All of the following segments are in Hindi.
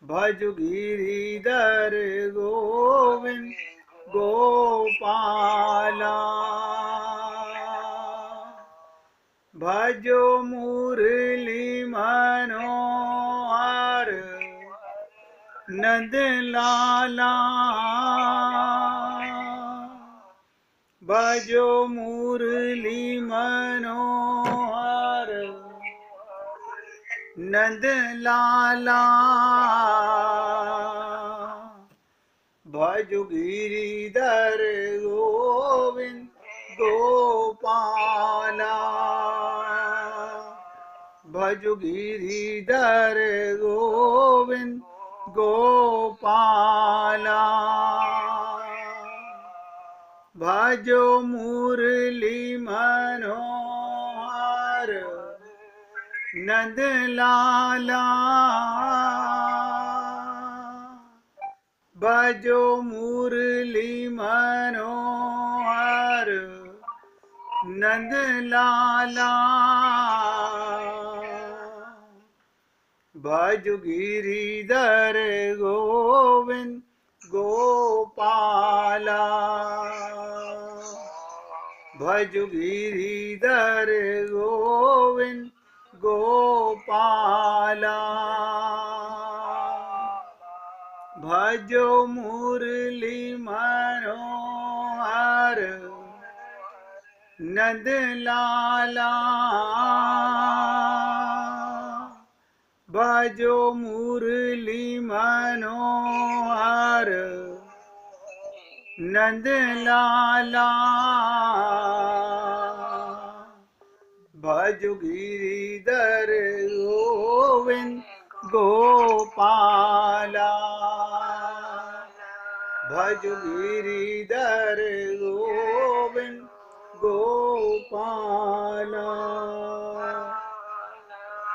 भज गिरिधर गोविंद गोपाला। भजो मुरली मनोहर नंद लाला। भजो मुरली मनोहर नंद लाला। भज गिरिधर गोविंद गोपाला। भज गिरिधर गोविंद गोपाला। भजो मुरली मनोहर नंद लाला। भजो मुरली मनोहर नंद लाला। भज गिरिधर गोविंद गोपाला। भज गिरिधर गोविंद गोपाला। भजो मुरली मनोहर नंद लाला। भजो मुरली मनोहर नंद लाला। भज गिरिधर गोविंद गोपाला। भज गिरिधर गोविंद गोपाला।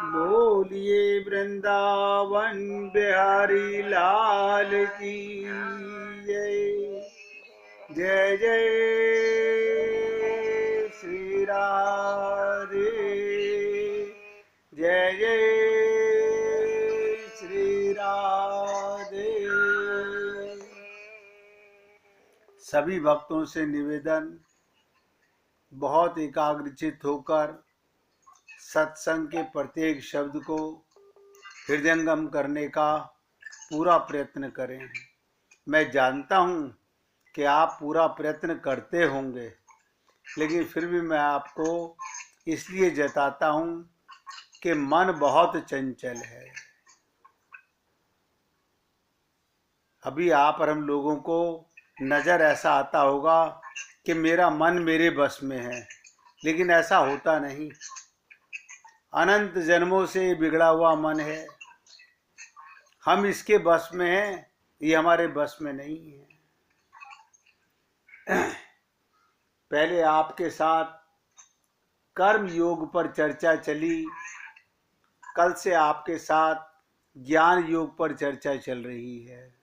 बोलिए वृंदावन बिहारी लाल की जय। जय जय श्री राधे। जय जय श्री राधे। सभी भक्तों से निवेदन, बहुत एकाग्रचित होकर सत्संग के प्रत्येक शब्द को हृदयंगम करने का पूरा प्रयत्न करें। मैं जानता हूँ कि आप पूरा प्रयत्न करते होंगे, लेकिन फिर भी मैं आपको इसलिए जताता हूँ कि मन बहुत चंचल है। अभी आप और हम लोगों को नज़र ऐसा आता होगा कि मेरा मन मेरे बस में है, लेकिन ऐसा होता नहीं। अनंत जन्मों से बिगड़ा हुआ मन है। हम इसके बस में हैं, ये हमारे बस में नहीं है। पहले आपके साथ कर्म योग पर चर्चा चली, कल से आपके साथ ज्ञान योग पर चर्चा चल रही है।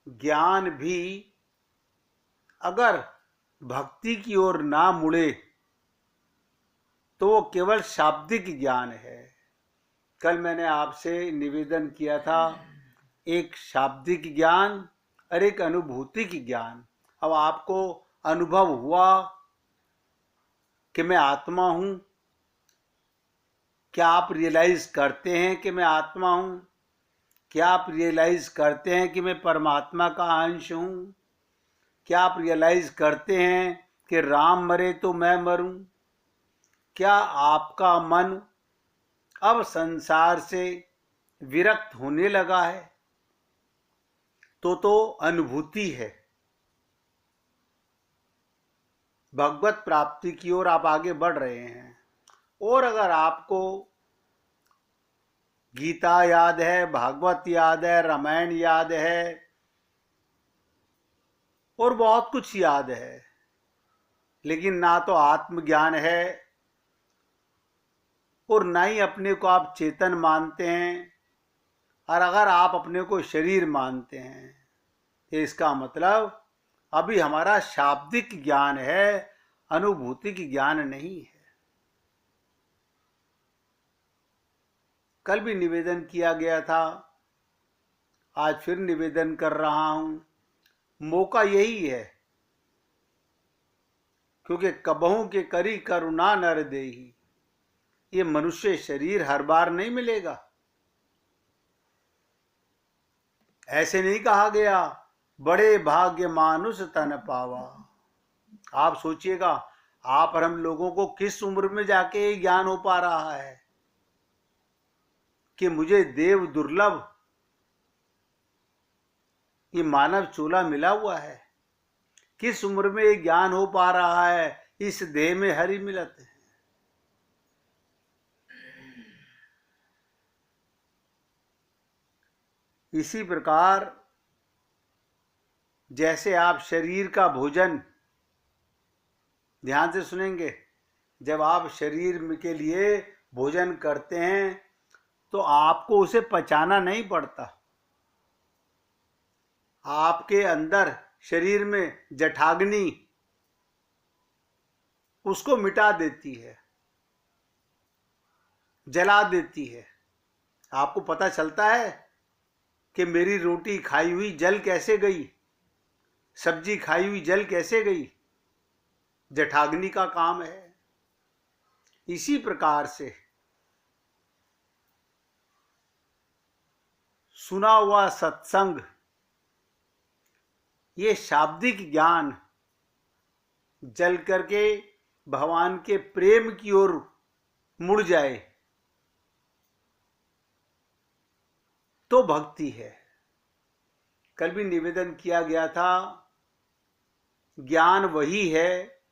ज्ञान भी अगर भक्ति की ओर ना मुड़े तो वो केवल शाब्दिक ज्ञान है। कल मैंने आपसे निवेदन किया था, एक शाब्दिक ज्ञान और एक अनुभूति की ज्ञान। अब आपको अनुभव हुआ कि मैं आत्मा हूँ? क्या आप रियलाइज करते हैं कि मैं आत्मा हूँ? क्या आप रियलाइज करते हैं कि मैं परमात्मा का अंश हूँ? क्या आप रियलाइज करते हैं कि राम मरे तो मैं मरूं? क्या आपका मन अब संसार से विरक्त होने लगा है? तो अनुभूति है। भगवत प्राप्ति की ओर आप आगे बढ़ रहे हैं। और अगर आपको गीता याद है, भागवत याद है, रामायण याद है और बहुत कुछ याद है, लेकिन ना तो आत्मज्ञान है और ना ही अपने को आप चेतन मानते हैं, और अगर आप अपने को शरीर मानते हैं तो इसका मतलब अभी हमारा शाब्दिक ज्ञान है, अनुभूति की ज्ञान नहीं है। कल भी निवेदन किया गया था, आज फिर निवेदन कर रहा हूं। मौका यही है, क्योंकि कबहू के करी करुणा नर देही, ये मनुष्य शरीर हर बार नहीं मिलेगा। ऐसे नहीं कहा गया बड़े भाग्य मानुष तन पावा। आप सोचिएगा, आप और हम लोगों को किस उम्र में जाके ये ज्ञान हो पा रहा है कि मुझे देव दुर्लभ ये मानव चोला मिला हुआ है। किस उम्र में ये ज्ञान हो पा रहा है, इस देह में हरि मिलत है। इसी प्रकार जैसे आप शरीर का भोजन, ध्यान से सुनेंगे, जब आप शरीर के लिए भोजन करते हैं तो आपको उसे पचाना नहीं पड़ता। आपके अंदर शरीर में जठाग्नि उसको मिटा देती है, जला देती है। आपको पता चलता है कि मेरी रोटी खाई हुई जल कैसे गई, सब्जी खाई हुई जल कैसे गई, जठाग्नि का काम है। इसी प्रकार से सुना हुआ सत्संग, ये शाब्दिक ज्ञान जल करके भगवान के प्रेम की ओर मुड़ जाए तो भक्ति है। कल भी निवेदन किया गया था, ज्ञान वही है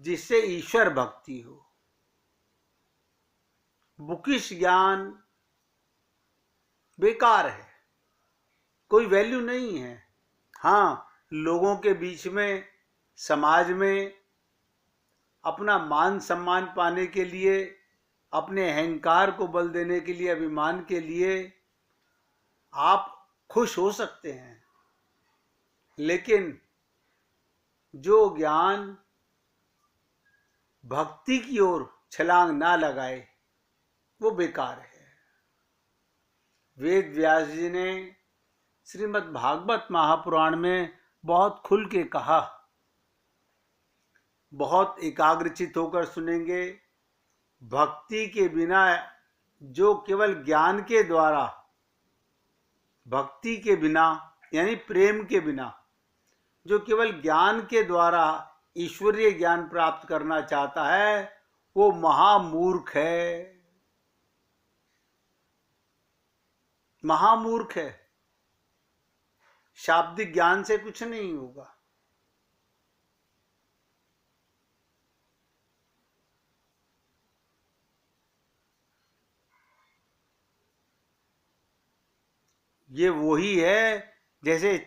जिससे ईश्वर भक्ति हो। बुकिश ज्ञान बेकार है, कोई वैल्यू नहीं है। हाँ, लोगों के बीच में, समाज में अपना मान सम्मान पाने के लिए, अपने अहंकार को बल देने के लिए, अभिमान के लिए आप खुश हो सकते हैं, लेकिन जो ज्ञान भक्ति की ओर छलांग ना लगाए वो बेकार है। वेद व्यास जी ने श्रीमद् भागवत महापुराण में बहुत खुल के कहा, बहुत एकाग्रचित होकर सुनेंगे। भक्ति के बिना, जो केवल ज्ञान के द्वारा, भक्ति के बिना यानी प्रेम के बिना, जो केवल ज्ञान के द्वारा ईश्वरीय ज्ञान प्राप्त करना चाहता है वो महामूर्ख है, महामूर्ख है। शाब्दिक ज्ञान से कुछ नहीं होगा। ये वही है जैसे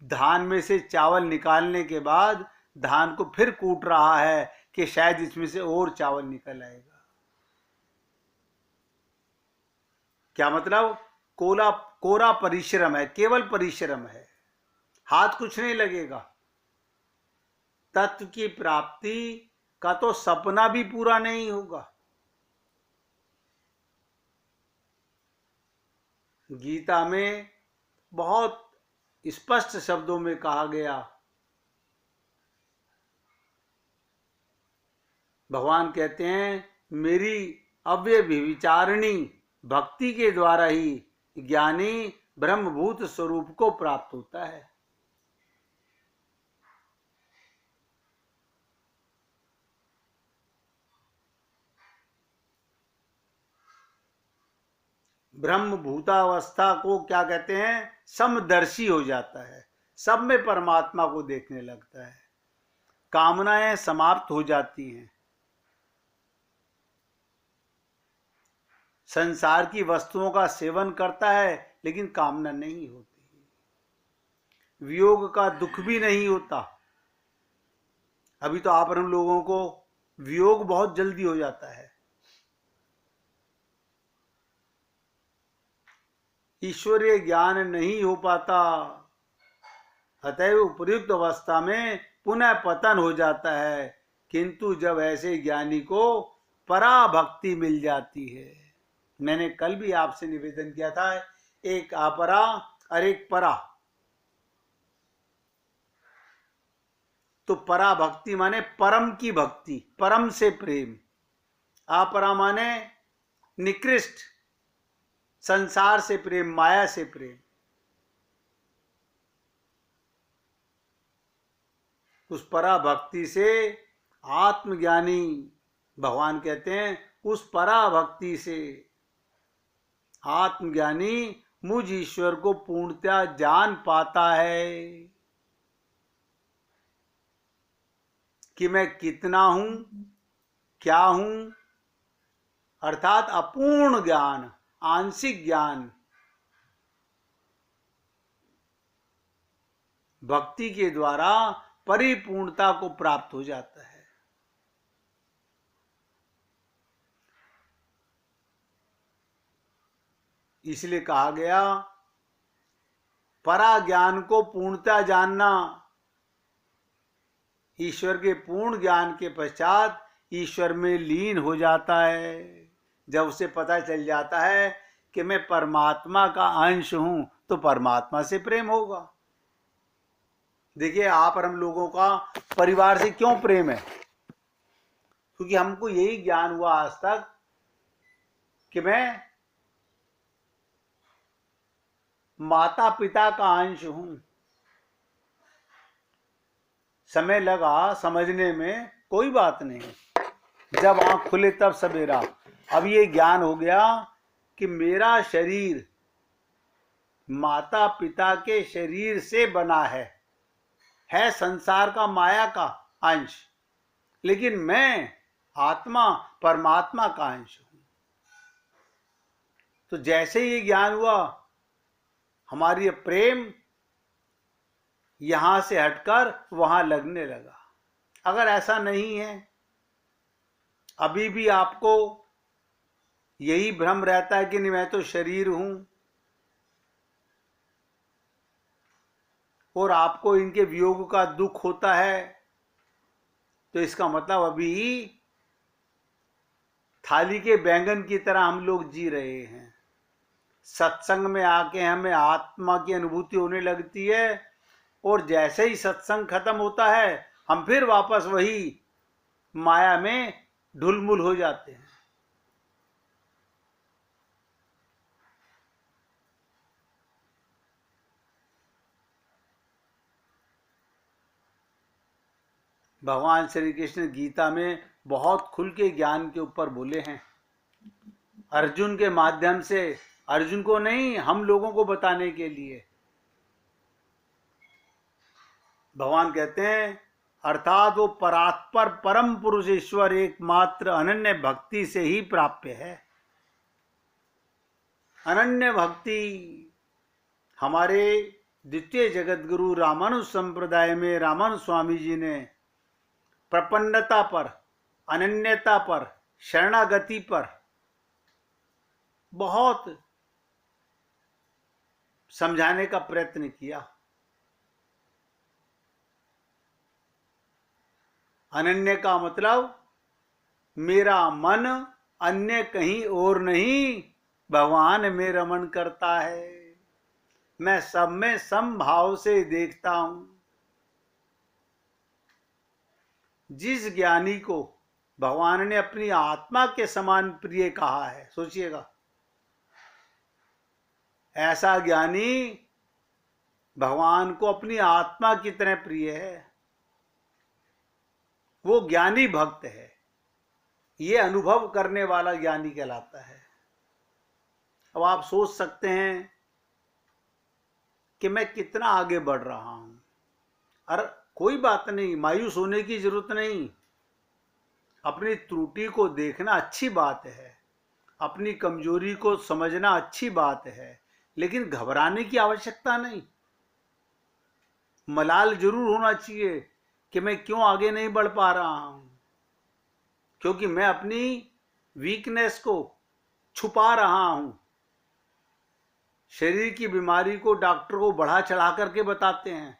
धान में से चावल निकालने के बाद धान को फिर कूट रहा है कि शायद इसमें से और चावल निकल आएगा। क्या मतलब? कोरा परिश्रम है, केवल परिश्रम है, हाथ कुछ नहीं लगेगा। तत्व की प्राप्ति का तो सपना भी पूरा नहीं होगा। गीता में बहुत स्पष्ट शब्दों में कहा गया, भगवान कहते हैं मेरी अव्यभिचारिणी भक्ति के द्वारा ही ज्ञानी ब्रह्मभूत स्वरूप को प्राप्त होता है। ब्रह्मभूतावस्था को क्या कहते हैं? समदर्शी हो जाता है, सब में परमात्मा को देखने लगता है, कामनाएं समाप्त हो जाती हैं, संसार की वस्तुओं का सेवन करता है लेकिन कामना नहीं होती, वियोग का दुख भी नहीं होता। अभी तो आप हम लोगों को वियोग बहुत जल्दी हो जाता है। ईश्वरीय ज्ञान नहीं हो पाता, अतएव उपयुक्त अवस्था में पुनः पतन हो जाता है। किंतु जब ऐसे ज्ञानी को पराभक्ति मिल जाती है, मैंने कल भी आपसे निवेदन किया था, एक अपरा और एक परा। तो पराभक्ति माने परम की भक्ति, परम से प्रेम। अपरा माने निकृष्ट, संसार से प्रेम, माया से प्रेम। उस पराभक्ति से आत्मज्ञानी, भगवान कहते हैं, उस पराभक्ति से आत्मज्ञानी मुझ ईश्वर को पूर्णतया जान पाता है कि मैं कितना हूं, क्या हूं, अर्थात अपूर्ण ज्ञान, आंशिक ज्ञान भक्ति के द्वारा परिपूर्णता को प्राप्त हो जाता है। इसलिए कहा गया, परा ज्ञान को पूर्णता जानना। ईश्वर के पूर्ण ज्ञान के पश्चात ईश्वर में लीन हो जाता है। जब उसे पता चल जाता है कि मैं परमात्मा का अंश हूं, तो परमात्मा से प्रेम होगा। देखिए, आप और हम लोगों का परिवार से क्यों प्रेम है? क्योंकि हमको यही ज्ञान हुआ आज तक कि मैं माता पिता का अंश हूं। समय लगा समझने में, कोई बात नहीं, जब आंख खुले तब सवेरा। अब ये ज्ञान हो गया कि मेरा शरीर माता पिता के शरीर से बना है संसार का, माया का अंश, लेकिन मैं आत्मा परमात्मा का अंश हूं। तो जैसे ये ज्ञान हुआ, हमारी प्रेम यहां से हटकर वहां लगने लगा। अगर ऐसा नहीं है, अभी भी आपको यही भ्रम रहता है कि नहीं मैं तो शरीर हूं, और आपको इनके वियोग का दुख होता है, तो इसका मतलब अभी थाली के बैंगन की तरह हम लोग जी रहे हैं। सत्संग में आके हमें आत्मा की अनुभूति होने लगती है, और जैसे ही सत्संग खत्म होता है, हम फिर वापस वही माया में ढुलमुल हो जाते हैं। भगवान श्री कृष्ण गीता में बहुत खुल के ज्ञान के ऊपर बोले हैं, अर्जुन के माध्यम से। अर्जुन को नहीं, हम लोगों को बताने के लिए। भगवान कहते हैं, अर्थात वो परात्पर परम पुरुष ईश्वर एकमात्र अनन्य भक्ति से ही प्राप्य है। अनन्य भक्ति हमारे द्वितीय जगत गुरु रामानुज संप्रदाय में रामानुज स्वामी जी ने प्रपन्नता पर, अनन्यता पर, शरणागति पर बहुत समझाने का प्रयत्न किया। अनन्य का मतलब मेरा मन अन्य कहीं और नहीं, भगवान में रमण करता है। मैं सब में समभाव से देखता हूं। जिस ज्ञानी को भगवान ने अपनी आत्मा के समान प्रिय कहा है, सोचिएगा, ऐसा ज्ञानी भगवान को अपनी आत्मा की तरह प्रिय है। वो ज्ञानी भक्त है। ये अनुभव करने वाला ज्ञानी कहलाता है। अब आप सोच सकते हैं कि मैं कितना आगे बढ़ रहा हूं। और कोई बात नहीं, मायूस होने की जरूरत नहीं। अपनी त्रुटि को देखना अच्छी बात है, अपनी कमजोरी को समझना अच्छी बात है, लेकिन घबराने की आवश्यकता नहीं। मलाल जरूर होना चाहिए कि मैं क्यों आगे नहीं बढ़ पा रहा हूं, क्योंकि मैं अपनी वीकनेस को छुपा रहा हूं। शरीर की बीमारी को डॉक्टर को बढ़ा चढ़ा करके बताते हैं,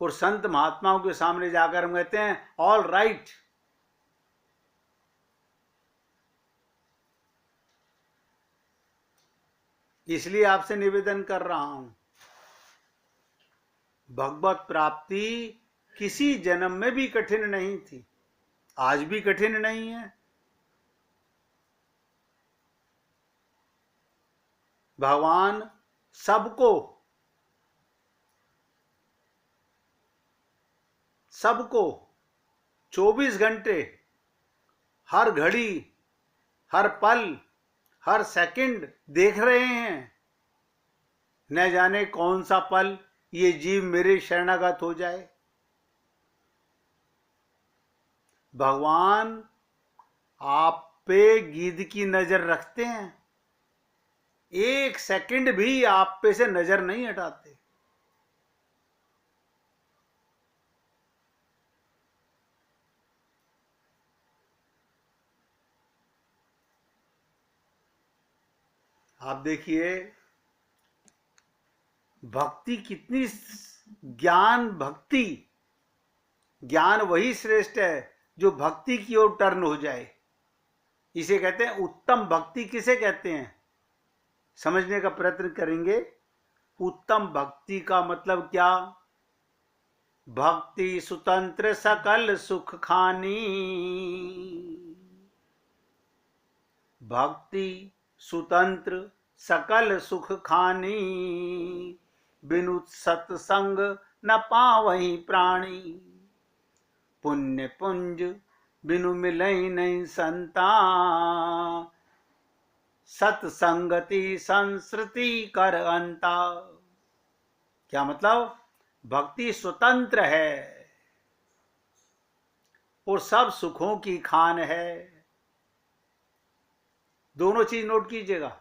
और संत महात्माओं के सामने जाकर हम कहते हैं ऑल राइट। इसलिए आपसे निवेदन कर रहा हूं, भगवत प्राप्ति किसी जन्म में भी कठिन नहीं थी, आज भी कठिन नहीं है। भगवान सबको 24 घंटे, हर घड़ी, हर पल, हर सेकंड देख रहे हैं। न जाने कौन सा पल ये जीव मेरे शरणागत हो जाए। भगवान आप पे गिद्ध की नजर रखते हैं, एक सेकंड भी आप पे से नजर नहीं हटाते। आप देखिए भक्ति कितनी, ज्ञान भक्ति, ज्ञान वही श्रेष्ठ है जो भक्ति की ओर टर्न हो जाए। इसे कहते हैं उत्तम भक्ति। किसे कहते हैं समझने का प्रयत्न करेंगे। उत्तम भक्ति का मतलब क्या? भक्ति स्वतंत्र सकल सुख खानी, भक्ति स्वतंत्र सकल सुख खानी, बिनु सत्संग न पावहीं प्राणी, पुण्य पुंज बिनु मिलई नहीं संता, सत्संगति संस्कृति कर अंता। क्या मतलब? भक्ति स्वतंत्र है और सब सुखों की खान है। दोनों चीज नोट कीजिएगा,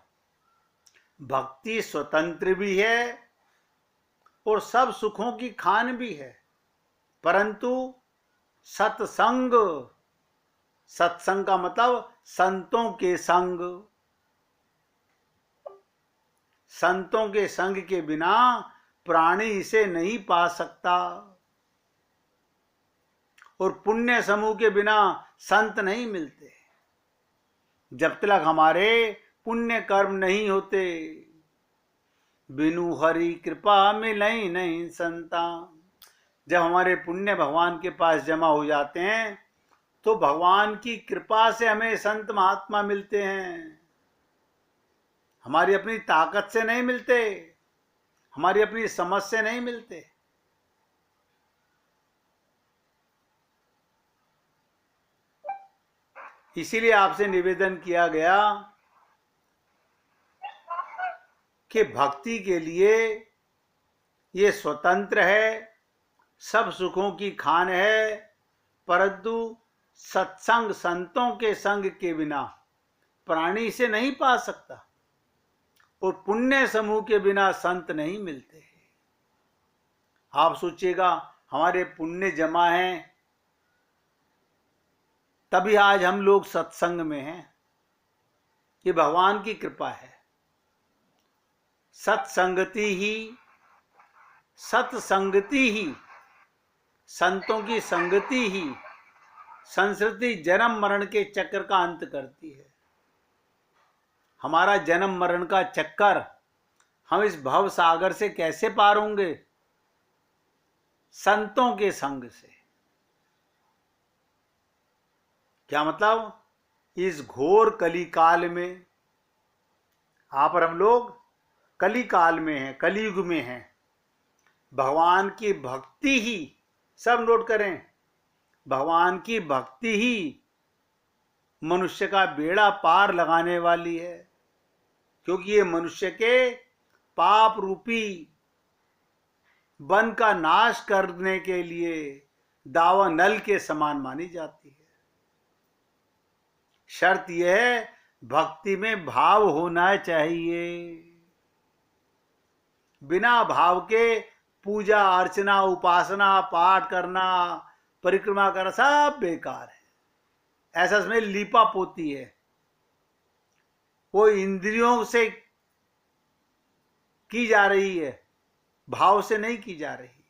भक्ति स्वतंत्र भी है और सब सुखों की खान भी है, परंतु सत्संग, सत्संग का मतलब संतों के संग, संतों के संग के बिना प्राणी इसे नहीं पा सकता। और पुण्य समूह के बिना संत नहीं मिलते। जब तक हमारे पुण्य कर्म नहीं होते, बिनु हरि कृपा मिलई नहीं संता। जब हमारे पुण्य भगवान के पास जमा हो जाते हैं तो भगवान की कृपा से हमें संत महात्मा मिलते हैं। हमारी अपनी ताकत से नहीं मिलते, हमारी अपनी समझ से नहीं मिलते। इसीलिए आपसे निवेदन किया गया कि भक्ति के लिए ये स्वतंत्र है, सब सुखों की खान है, परंतु सत्संग, संतों के संग के बिना प्राणी से नहीं पा सकता और पुण्य समूह के बिना संत नहीं मिलते। आप सोचिएगा हमारे पुण्य जमा हैं तभी आज हम लोग सत्संग में हैं। ये भगवान की कृपा है। सत्संगति ही, सत्संगति ही, संतों की संगति ही संस्कृति जन्म मरण के चक्र का अंत करती है। हमारा जन्म मरण का चक्कर हम इस भव सागर से कैसे पार होंगे? संतों के संग से। क्या मतलब? इस घोर कली काल में आप और हम लोग कली काल में हैं, कलियुग में हैं। भगवान की भक्ति ही, सब नोट करें, भगवान की भक्ति ही मनुष्य का बेड़ा पार लगाने वाली है, क्योंकि ये मनुष्य के पाप रूपी वन का नाश करने के लिए दावा नल के समान मानी जाती है। शर्त यह है भक्ति में भाव होना चाहिए। बिना भाव के पूजा अर्चना, उपासना, पाठ करना, परिक्रमा करना सब बेकार है। ऐसा इसमें लीपा पोती है। वो इंद्रियों से की जा रही है, भाव से नहीं की जा रही।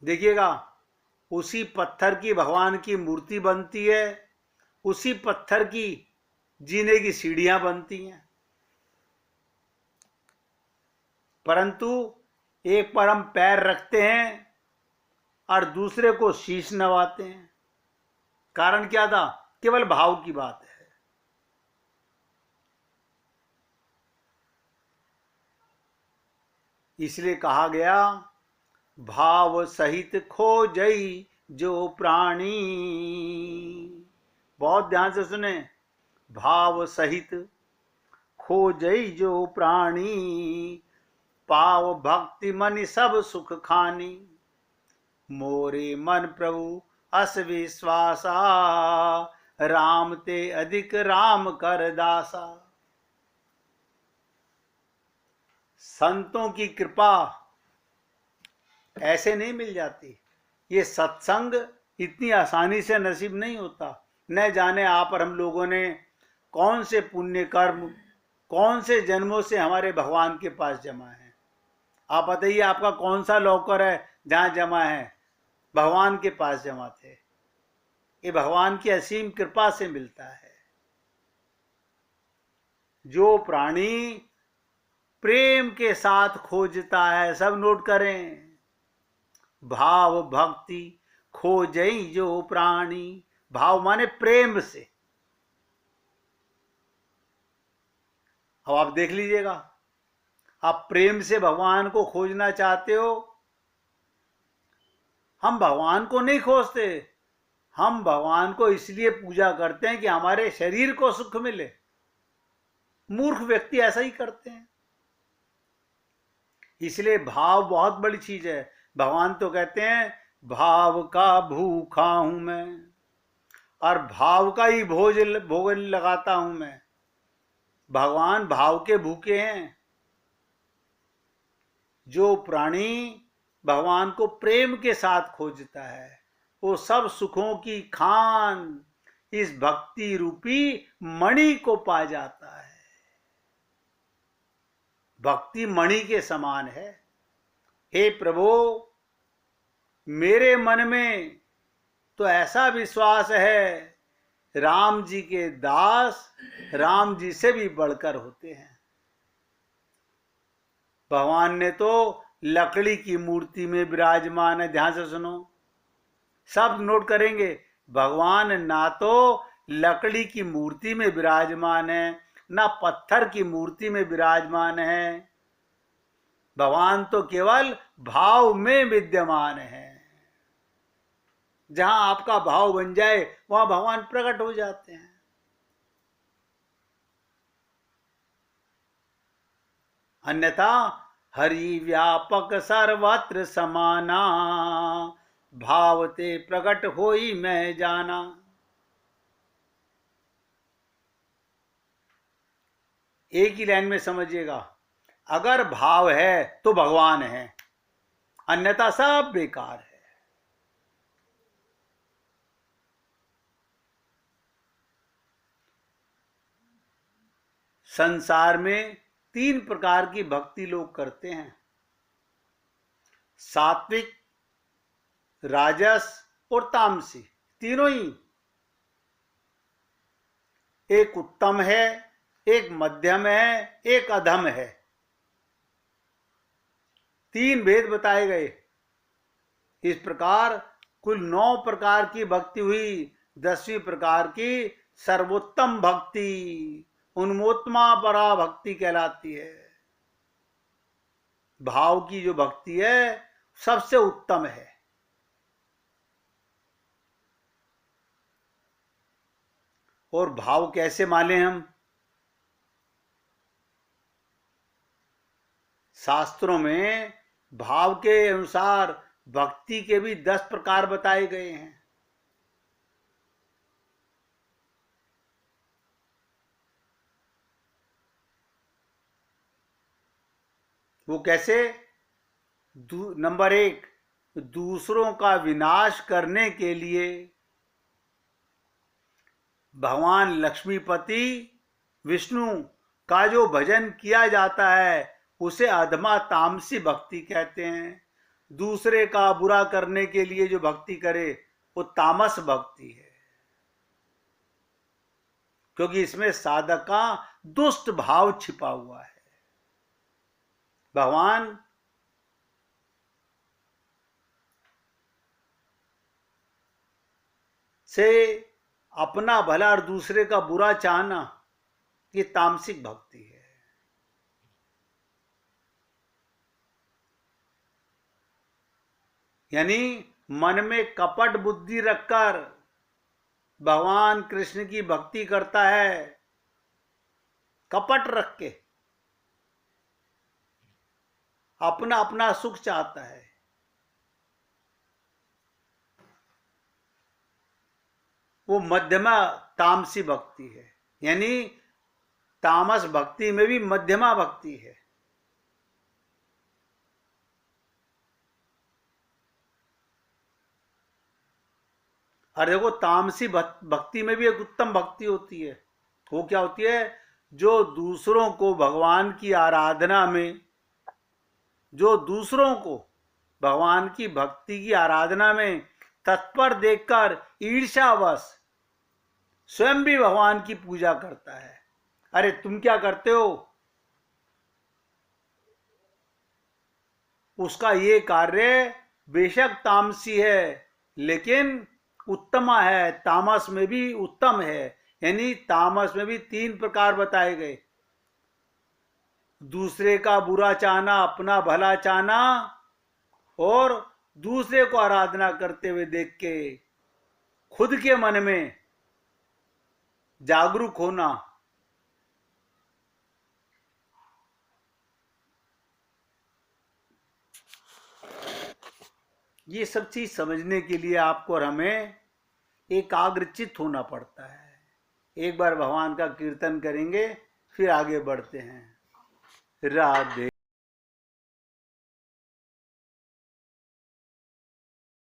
देखिएगा, उसी पत्थर की भगवान की मूर्ति बनती है, उसी पत्थर की जीने की सीढ़ियां बनती हैं, परंतु एक पर हम पैर रखते हैं और दूसरे को शीश नवाते हैं। कारण क्या था? केवल भाव की बात है। इसलिए कहा गया, भाव सहित खोजई जो प्राणी। बहुत ध्यान से सुने, भाव सहित खोजई जो प्राणी, पाव भक्ति मन सब सुख खानी। मोरे मन प्रभु अस विश्वासा, राम ते अधिक राम कर दासा। संतों की कृपा ऐसे नहीं मिल जाती। ये सत्संग इतनी आसानी से नसीब नहीं होता। न जाने आप और हम लोगों ने कौन से पुण्य कर्म, कौन से जन्मों से हमारे भगवान के पास जमा है। आप बताइए, आपका कौन सा लॉकर है जहां जमा है? भगवान के पास जमा थे। ये भगवान की असीम कृपा से मिलता है। जो प्राणी प्रेम के साथ खोजता है, सब नोट करें, भाव भक्ति खोजई जो प्राणी। भाव माने प्रेम से। अब आप देख लीजिएगा, आप प्रेम से भगवान को खोजना चाहते हो। हम भगवान को नहीं खोजते, हम भगवान को इसलिए पूजा करते हैं कि हमारे शरीर को सुख मिले। मूर्ख व्यक्ति ऐसा ही करते हैं। इसलिए भाव बहुत बड़ी चीज है। भगवान तो कहते हैं, भाव का भूखा हूं मैं, और भाव का ही भोजन लगाता हूं मैं। भगवान भाव के भूखे हैं। जो प्राणी भगवान को प्रेम के साथ खोजता है, वो सब सुखों की खान इस भक्ति रूपी मणि को पा जाता है। भक्ति मणि के समान है। हे प्रभु, मेरे मन में तो ऐसा विश्वास है, राम जी के दास राम जी से भी बढ़कर होते हैं। भगवान ने तो लकड़ी की मूर्ति में विराजमान है। ध्यान से सुनो, सब नोट करेंगे। भगवान ना तो लकड़ी की मूर्ति में विराजमान है, ना पत्थर की मूर्ति में विराजमान है। भगवान तो केवल भाव में विद्यमान है। जहां आपका भाव बन जाए, वहां भगवान प्रकट हो जाते हैं। अन्यथा हरि व्यापक सर्वत्र समाना, भावते प्रकट होई मैं जाना। एक ही लाइन में समझिएगा, अगर भाव है तो भगवान है, अन्यथा सब बेकार है। संसार में 3 प्रकार की भक्ति लोग करते हैं, सात्विक, राजस और तामसी। तीनों ही, एक उत्तम है, एक मध्यम है, एक अधम है। 3 भेद बताए गए। इस प्रकार कुल 9 प्रकार की भक्ति हुई। 10वीं प्रकार की सर्वोत्तम भक्ति, उन्मोत्तमा परा भक्ति कहलाती है। भाव की जो भक्ति है सबसे उत्तम है। और भाव कैसे माने हम? शास्त्रों में भाव के अनुसार भक्ति के भी 10 प्रकार बताए गए हैं। वो कैसे? नंबर 1, दूसरों का विनाश करने के लिए भगवान लक्ष्मीपति विष्णु का जो भजन किया जाता है, उसे अधमा तामसी भक्ति कहते हैं। दूसरे का बुरा करने के लिए जो भक्ति करे वो तामस भक्ति है, क्योंकि इसमें साधक का दुष्ट भाव छिपा हुआ है। भगवान से अपना भला और दूसरे का बुरा चाहना ये तामसिक भक्ति है। यानी मन में कपट बुद्धि रखकर भगवान कृष्ण की भक्ति करता है, कपट रख के अपना अपना सुख चाहता है, वो मध्यमा तामसी भक्ति है। यानी तामस भक्ति में भी मध्यमा भक्ति है। और देखो तामसी भक्ति में भी एक उत्तम भक्ति होती है। वो क्या होती है? जो दूसरों को भगवान की आराधना में, जो दूसरों को भगवान की भक्ति की आराधना में तत्पर देखकर ईर्ष्यावश स्वयं भी भगवान की पूजा करता है। अरे तुम क्या करते हो? उसका ये कार्य बेशक तामसी है लेकिन उत्तमा है, तामस में भी उत्तम है। यानी तामस में भी 3 प्रकार बताए गए। दूसरे का बुरा चाहना, अपना भला चाहना और दूसरे को आराधना करते हुए देख के खुद के मन में जागरूक होना। ये सब चीज समझने के लिए आपको और हमें एकाग्रचित होना पड़ता है। एक बार भगवान का कीर्तन करेंगे फिर आगे बढ़ते हैं। राधे